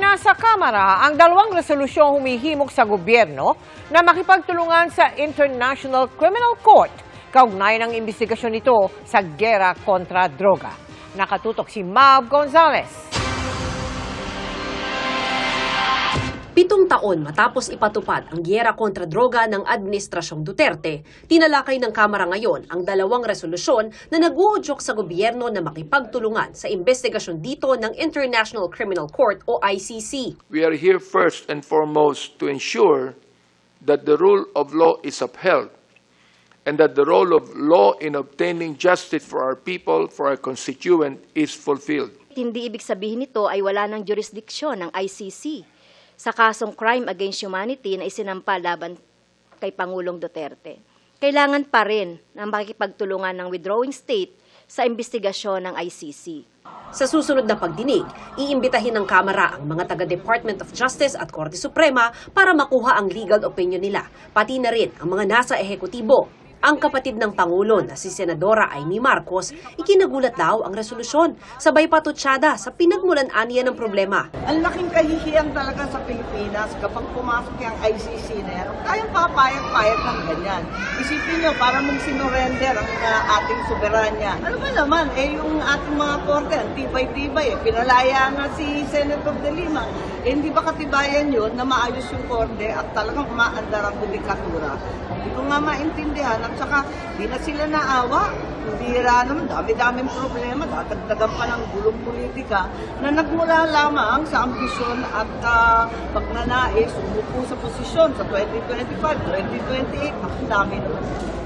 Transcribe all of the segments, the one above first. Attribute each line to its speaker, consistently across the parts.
Speaker 1: Ipinasa Kamara ang dalawang resolusyong humihimok sa gobyerno na makipagtulungan sa International Criminal Court kaugnay ng investigasyon nito sa giyera kontra droga. Nakatutok si Mav Gonzalez.
Speaker 2: 7 taon matapos ipatupad ang giyera kontra droga ng Administrasyong Duterte, tinalakay ng Kamara ngayon ang dalawang resolusyon na nag-uudyok sa gobyerno na makipagtulungan sa investigasyon dito ng International Criminal Court o ICC.
Speaker 3: We are here first and foremost to ensure that the rule of law is upheld and that the role of law in obtaining justice for our people, for our constituent, is fulfilled.
Speaker 4: Hindi ibig sabihin nito ay wala ng jurisdiksyon ng ICC sa kasong crime against humanity na isinampa laban kay Pangulong Duterte. Kailangan pa rin na makikipagtulungan ng withdrawing state sa investigasyon ng ICC.
Speaker 2: Sa susunod na pagdinig, iimbitahin ng Kamara ang mga taga-Department of Justice at Korte Suprema para makuha ang legal opinion nila, pati na rin ang mga nasa ehekutibo. Ang kapatid ng Pangulo na si Senadora Amy Marcos, ikinagulat daw ang resolusyon, sabay patutsada sa pinagmulan-aniya ng problema.
Speaker 5: Ang laking kahihiyan talaga sa Pilipinas kapag pumasok yung ICC na yan. Kayang papayag-payag ng ganyan. Isipin nyo, para mong sinurrender ang ating soberanya. Ano ba naman, yung ating mga korte, ang tibay-tibay, pinalaya nga si Senator De Lima. Hindi ba katibayan yun na maayos yung korte at talagang umaandar ang judikatura? Hindi ko nga maintindihan at saka di na sila naawa. Bira naman, dami-daming problema, dadagdagan pa ng gulong politika na nagmula lamang sa ambisyon at pagnanais umupo sa posisyon sa 2025, 2028. Ang dami naman.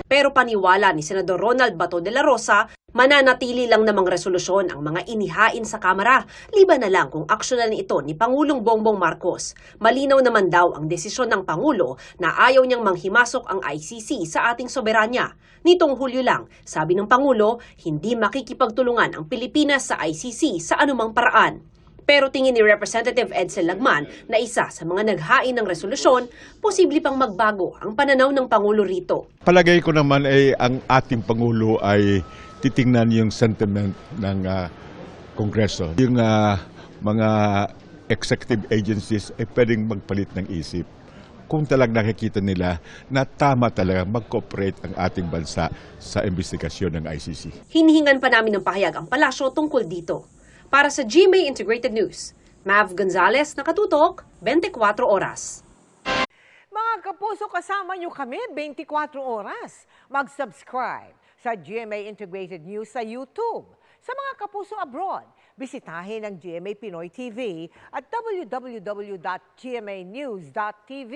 Speaker 2: Pero paniwala ni Senador Ronald Bato de la Rosa, mananatili lang namang resolusyon ang mga inihain sa Kamara, liban na lang kung aksyonan ito ni Pangulong Bongbong Marcos. Malinaw naman daw ang desisyon ng Pangulo na ayaw niyang manghimasok ang ICC sa ating soberanya. Nitong Hulyo lang, sabi ng Pangulo, hindi makikipagtulungan ang Pilipinas sa ICC sa anumang paraan. Pero tingin ni Representative Edsel Lagman na isa sa mga naghain ng resolusyon, posible pang magbago ang pananaw ng Pangulo rito.
Speaker 6: Palagay ko naman ay ang ating Pangulo ay titingnan yung sentiment ng Kongreso. Yung mga executive agencies ay pwedeng magpalit ng isip. Kung talagang nakikita nila na tama talaga mag-cooperate ang ating bansa sa investigasyon ng ICC.
Speaker 2: Hinihingan pa namin ng pahayag ang palasyo tungkol dito. Para sa GMA Integrated News, Mav Gonzalez, nakatutok, 24 oras.
Speaker 1: Mga kapuso, kasama nyo kami 24 oras. Mag-subscribe sa GMA Integrated News sa YouTube. Sa mga kapuso abroad, bisitahin ang GMA Pinoy TV at www.gmanews.tv.